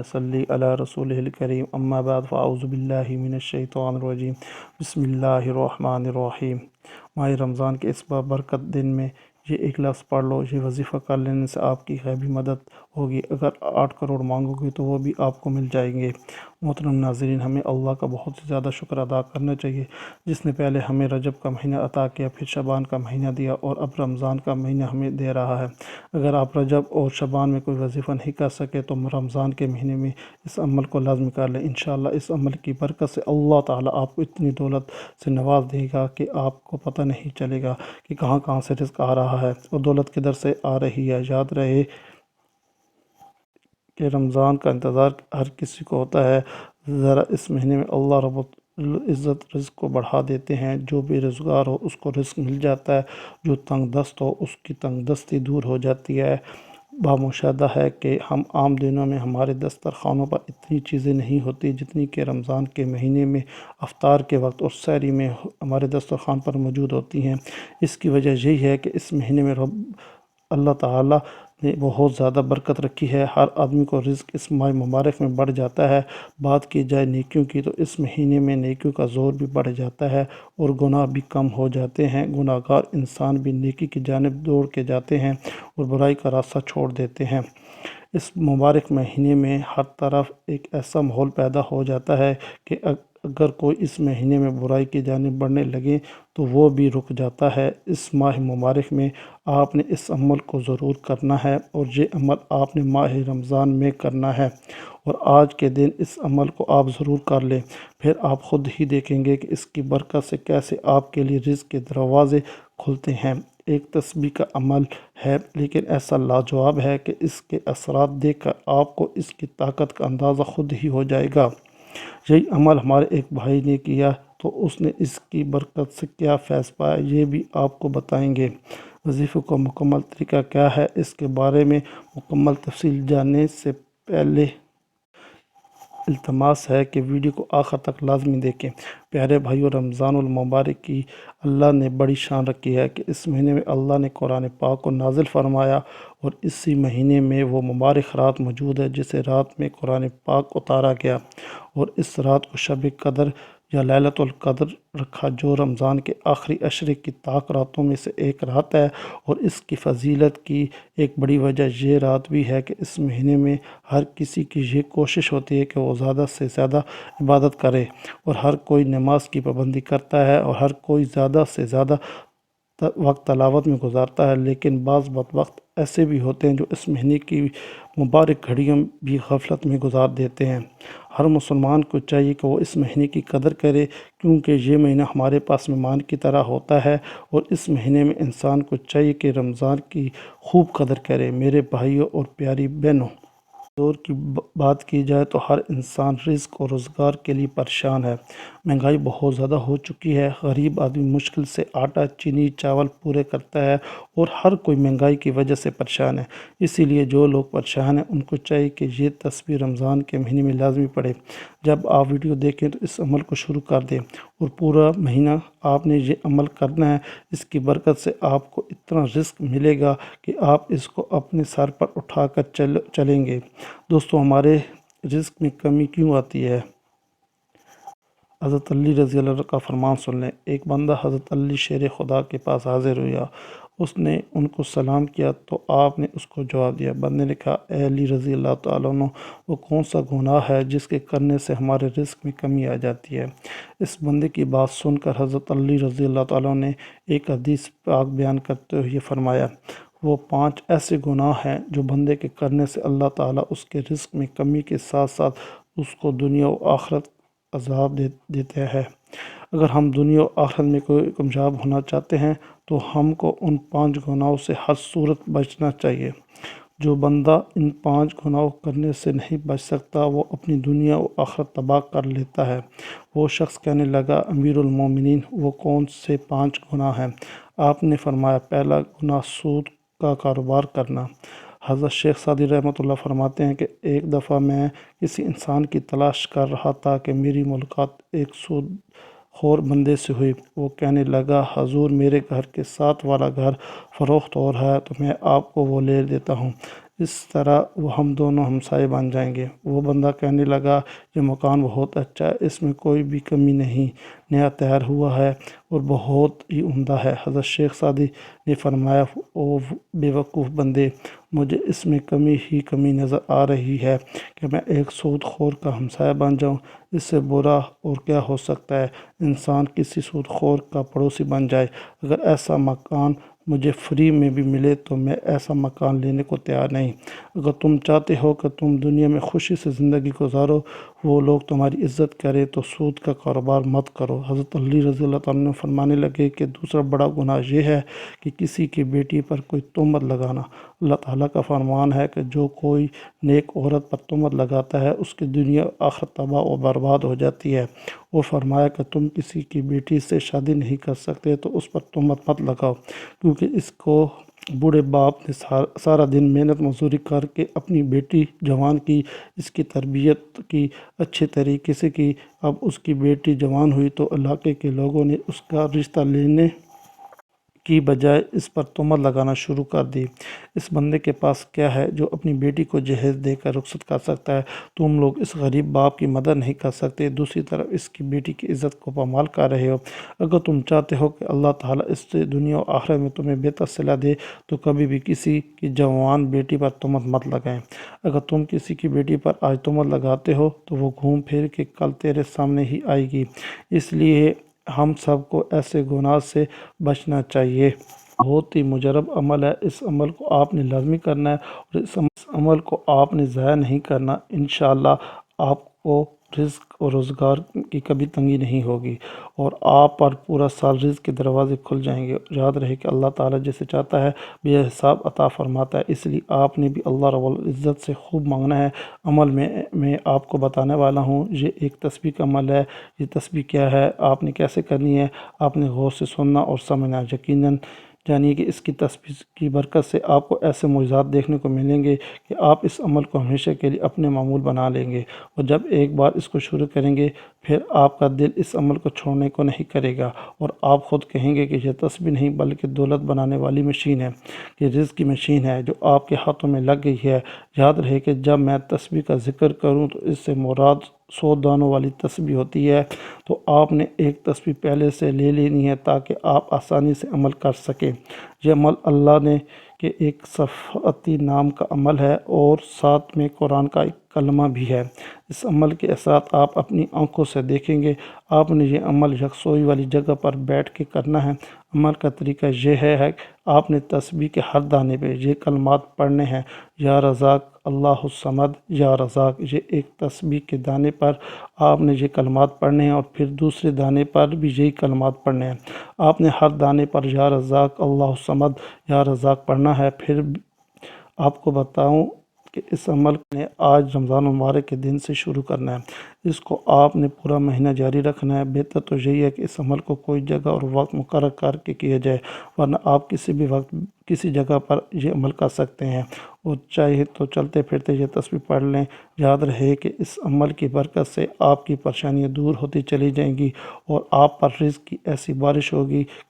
نصلی علی رسول الکریم اما بعد فاعوذ باللہ من الشیطان الرجیم بسم اللہ الرحمن الرحیم۔ ماہ رمضان کے اس بابرکت دن میں یہ ایک لفظ پڑھ لو، یہ وظیفہ کر لینے سے آپ کی غیبی مدد ہوگی۔ اگر 8 کروڑ مانگو گے تو وہ بھی آپ کو مل جائیں گے۔ محترم ناظرین، ہمیں اللہ کا بہت زیادہ شکر ادا کرنا چاہیے جس نے پہلے ہمیں رجب کا مہینہ عطا کیا، پھر شعبان کا مہینہ دیا اور اب رمضان کا مہینہ ہمیں دے رہا ہے۔ اگر آپ رجب اور شعبان میں کوئی وظیفہ نہیں کر سکے تو رمضان کے مہینے میں اس عمل کو لازمی کر لیں۔ انشاءاللہ اس عمل کی برکت سے اللہ تعالیٰ آپ کو اتنی دولت سے نواز دے گا کہ آپ کو پتہ نہیں چلے گا کہ کہاں کہاں سے رزق آ رہا ہے اور دولت کدھر سے آ رہی ہے۔ یاد رہے کہ رمضان کا انتظار ہر کسی کو ہوتا ہے۔ ذرا اس مہینے میں اللہ رب العزت رزق کو بڑھا دیتے ہیں۔ جو بے روزگار ہو اس کو رزق مل جاتا ہے، جو تنگ دست ہو اس کی تنگ دستی دور ہو جاتی ہے۔ بامشاہدہ ہے کہ ہم عام دنوں میں ہمارے دسترخوانوں پر اتنی چیزیں نہیں ہوتی جتنی کہ رمضان کے مہینے میں افطار کے وقت اور سحری میں ہمارے دسترخوان پر موجود ہوتی ہیں۔ اس کی وجہ یہی ہے کہ اس مہینے میں اللہ تعالیٰ نے بہت زیادہ برکت رکھی ہے۔ ہر آدمی کو رزق اس ماہ مبارک میں بڑھ جاتا ہے۔ بات کی جائے نیکیوں کی تو اس مہینے میں نیکیوں کا زور بھی بڑھ جاتا ہے اور گناہ بھی کم ہو جاتے ہیں۔ گناہ گار انسان بھی نیکی کی جانب دوڑ کے جاتے ہیں اور برائی کا راستہ چھوڑ دیتے ہیں۔ اس مبارک مہینے میں ہر طرف ایک ایسا ماحول پیدا ہو جاتا ہے کہ اگر کوئی اس مہینے میں برائی کی جانب بڑھنے لگے تو وہ بھی رک جاتا ہے۔ اس ماہ مبارک میں آپ نے اس عمل کو ضرور کرنا ہے اور یہ عمل آپ نے ماہ رمضان میں کرنا ہے، اور آج کے دن اس عمل کو آپ ضرور کر لیں۔ پھر آپ خود ہی دیکھیں گے کہ اس کی برکت سے کیسے آپ کے لیے رزق کے دروازے کھلتے ہیں۔ ایک تسبیح کا عمل ہے لیکن ایسا لاجواب ہے کہ اس کے اثرات دیکھ کر آپ کو اس کی طاقت کا اندازہ خود ہی ہو جائے گا۔ یہی عمل ہمارے ایک بھائی نے کیا تو اس نے اس کی برکت سے کیا فیض پایا یہ بھی آپ کو بتائیں گے۔ وظیفے کا مکمل طریقہ کیا ہے، اس کے بارے میں مکمل تفصیل جاننے سے پہلے التماس ہے کہ ویڈیو کو آخر تک لازمی دیکھیں۔ پیارے بھائیو، رمضان المبارک کی اللہ نے بڑی شان رکھی ہے کہ اس مہینے میں اللہ نے قرآن پاک کو نازل فرمایا، اور اسی مہینے میں وہ مبارک رات موجود ہے جسے رات میں قرآن پاک اتارا گیا، اور اس رات کو شب قدر یا لیلۃ القدر رکھا جو رمضان کے آخری عشرے کی طاق راتوں میں سے ایک رات ہے۔ اور اس کی فضیلت کی ایک بڑی وجہ یہ رات بھی ہے کہ اس مہینے میں ہر کسی کی یہ کوشش ہوتی ہے کہ وہ زیادہ سے زیادہ عبادت کرے، اور ہر کوئی نماز کی پابندی کرتا ہے اور ہر کوئی زیادہ سے زیادہ وقت تلاوت میں گزارتا ہے، لیکن بعض بدبخت ایسے بھی ہوتے ہیں جو اس مہینے کی مبارک گھڑیوں بھی غفلت میں گزار دیتے ہیں۔ ہر مسلمان کو چاہیے کہ وہ اس مہینے کی قدر کرے، کیونکہ یہ مہینہ ہمارے پاس مہمان کی طرح ہوتا ہے، اور اس مہینے میں انسان کو چاہیے کہ رمضان کی خوب قدر کرے۔ میرے بھائیوں اور پیاری بہنوں، دور کی بات کی جائے تو ہر انسان رزق اور روزگار کے لیے پریشان ہے۔ مہنگائی بہت زیادہ ہو چکی ہے۔ غریب آدمی مشکل سے آٹا، چینی، چاول پورے کرتا ہے اور ہر کوئی مہنگائی کی وجہ سے پریشان ہے۔ اسی لیے جو لوگ پریشان ہیں ان کو چاہیے کہ یہ تسبیح رمضان کے مہینے میں لازمی پڑھیں۔ جب آپ ویڈیو دیکھیں تو اس عمل کو شروع کر دیں، اور پورا مہینہ آپ نے یہ عمل کرنا ہے۔ اس کی برکت سے آپ کو اتنا رزق ملے گا کہ آپ اس کو اپنے سر پر اٹھا کر چلیں گے۔ دوستو، ہمارے رزق میں کمی کیوں آتی ہے؟ حضرت علی رضی اللہ عنہ کا فرمان سن لیں۔ ایک بندہ حضرت علی شیر خدا کے پاس حاضر ہوا، اس نے ان کو سلام کیا تو آپ نے اس کو جواب دیا۔ بندے نے کہا، اے علی رضی اللہ تعالیٰ عنہ، وہ کون سا گناہ ہے جس کے کرنے سے ہمارے رزق میں کمی آ جاتی ہے؟ اس بندے کی بات سن کر حضرت علی رضی اللہ تعالیٰ عنہ نے ایک حدیث پاک بیان کرتے ہوئے فرمایا، وہ 5 ایسے گناہ ہیں جو بندے کے کرنے سے اللہ تعالیٰ اس کے رزق میں کمی کے ساتھ ساتھ اس کو دنیا و آخرت عذاب دیتے ہیں۔ اگر ہم دنیا و آخرت میں کوئی کامیاب ہونا چاہتے ہیں تو ہم کو ان 5 گناہوں سے ہر صورت بچنا چاہیے۔ جو بندہ ان 5 گناہوں کرنے سے نہیں بچ سکتا وہ اپنی دنیا و آخرت تباہ کر لیتا ہے۔ وہ شخص کہنے لگا، امیر المومنین، وہ کون سے 5 گناہ ہیں؟ آپ نے فرمایا، پہلا گناہ سود کا کاروبار کرنا۔ حضرت شیخ سعدی رحمۃ اللہ فرماتے ہیں کہ ایک دفعہ میں کسی انسان کی تلاش کر رہا تھا کہ میری ملاقات ایک سود خور بندے سے ہوئی۔ وہ کہنے لگا، حضور، میرے گھر کے ساتھ والا گھر فروخت ہو رہا ہے تو میں آپ کو وہ لے دیتا ہوں۔ اس طرح وہ ہم دونوں ہمسائے بن جائیں گے۔ وہ بندہ کہنے لگا یہ مکان بہت اچھا ہے، اس میں کوئی بھی کمی نہیں، نیا تیار ہوا ہے اور بہت ہی عمدہ ہے۔ حضرت شیخ سعدی نے فرمایا او بے وقوف بندے، مجھے اس میں کمی ہی کمی نظر آ رہی ہے کہ میں ایک سود خور کا ہمسایہ بن جاؤں، اس سے برا اور کیا ہو سکتا ہے؟ انسان کسی سود خور کا پڑوسی بن جائے۔ اگر ایسا مکان مجھے فری میں بھی ملے تو میں ایسا مکان لینے کو تیار نہیں۔ اگر تم چاہتے ہو کہ تم دنیا میں خوشی سے زندگی گزارو، وہ لوگ تمہاری عزت کریں، تو سود کا کاروبار مت کرو۔ حضرت علی رضی اللہ تعالیٰ عنہ فرمانے لگے کہ دوسرا بڑا گناہ یہ ہے کہ کسی کی بیٹی پر کوئی تہمت لگانا۔ اللہ تعالیٰ کا فرمان ہے کہ جو کوئی نیک عورت پر تہمت لگاتا ہے اس کی دنیا آخرت تباہ و برباد ہو جاتی ہے۔ اور فرمایا کہ تم کسی کی بیٹی سے شادی نہیں کر سکتے تو اس پر تہمت مت لگاؤ، کیونکہ اس کو بوڑھے باپ نے سارا دن محنت مزدوری کر کے اپنی بیٹی جوان کی، اس کی تربیت کی، اچھے طریقے سے کی۔ اب اس کی بیٹی جوان ہوئی تو علاقے کے لوگوں نے اس کا رشتہ لینے کی بجائے اس پر تہمت لگانا شروع کر دی۔ اس بندے کے پاس کیا ہے جو اپنی بیٹی کو جہیز دے کر رخصت کر سکتا ہے؟ تم لوگ اس غریب باپ کی مدد نہیں کر سکتے، دوسری طرف اس کی بیٹی کی عزت کو پامال کر رہے ہو۔ اگر تم چاہتے ہو کہ اللہ تعالیٰ اس سے دنیا و آخرت میں تمہیں بہتر صلہ دے تو کبھی بھی کسی کی جوان بیٹی پر تہمت مت لگائیں۔ اگر تم کسی کی بیٹی پر آج تہمت لگاتے ہو تو وہ گھوم پھر کے کل تیرے سامنے ہی آئے گی۔ اس لیے ہم سب کو ایسے گناہ سے بچنا چاہیے۔ بہت ہی مجرب عمل ہے، اس عمل کو آپ نے لازمی کرنا ہے اور اس عمل کو آپ نے ضائع نہیں کرنا۔ انشاءاللہ آپ کو رزق اور روزگار کی کبھی تنگی نہیں ہوگی اور آپ پر پورا سال رزق کے دروازے کھل جائیں گے۔ یاد رہے کہ اللہ تعالیٰ جسے چاہتا ہے بے حساب عطا فرماتا ہے، اس لیے آپ نے بھی اللہ رب العزت سے خوب مانگنا ہے۔ عمل میں آپ کو بتانے والا ہوں، یہ ایک تسبیح کا عمل ہے۔ یہ تسبیح کیا ہے، آپ نے کیسے کرنی ہے، آپ نے غور سے سننا اور سمجھنا۔ یقیناً جانیے کہ اس کی تسبیح کی برکت سے آپ کو ایسے معجزات دیکھنے کو ملیں گے کہ آپ اس عمل کو ہمیشہ کے لیے اپنے معمول بنا لیں گے، اور جب ایک بار اس کو شروع کریں گے پھر آپ کا دل اس عمل کو چھوڑنے کو نہیں کرے گا، اور آپ خود کہیں گے کہ یہ تسبیح نہیں بلکہ دولت بنانے والی مشین ہے، یہ رزق کی مشین ہے جو آپ کے ہاتھوں میں لگ گئی ہے۔ یاد رہے کہ جب میں تسبیح کا ذکر کروں تو اس سے مراد 100 دانوں والی تسبیح ہوتی ہے، تو آپ نے ایک تسبیح پہلے سے لے لینی ہے تاکہ آپ آسانی سے عمل کر سکیں۔ یہ عمل اللہ نے کہ ایک صفاتی نام کا عمل ہے اور ساتھ میں قرآن کا ایک کلمہ بھی ہے۔ اس عمل کے اثرات آپ اپنی آنکھوں سے دیکھیں گے۔ آپ نے یہ عمل یکسوئی والی جگہ پر بیٹھ کے کرنا ہے۔ عمل کا طریقہ یہ ہے کہ آپ نے تسبیح کے ہر دانے پہ یہ کلمات پڑھنے ہیں: یا رزاق، اللہ الصمد، یا رزاق۔ یہ ایک تسبیح کے دانے پر آپ نے یہ کلمات پڑھنے ہیں اور پھر دوسرے دانے پر بھی یہی کلمات پڑھنے ہیں۔ آپ نے ہر دانے پر یا رزاق، اللہ الصمد، یا رزاق پڑھنا ہے۔ پھر آپ کو بتاؤں کہ اس عمل نے آج رمضان المبارک کے دن سے شروع کرنا ہے، اس کو آپ نے پورا مہینہ جاری رکھنا ہے۔ بہتر تو یہی ہے کہ اس عمل کو کوئی جگہ اور وقت مقرر کر کے کیا جائے، ورنہ آپ کسی بھی وقت کسی جگہ پر یہ عمل کر سکتے ہیں، اور چاہے تو چلتے پھرتے یہ تسبیح پڑھ لیں۔ یاد رہے کہ اس عمل کی برکت سے آپ کی پریشانیاں دور ہوتی چلی جائیں گی اور آپ پر رزق کی ایسی بارش ہوگی کہ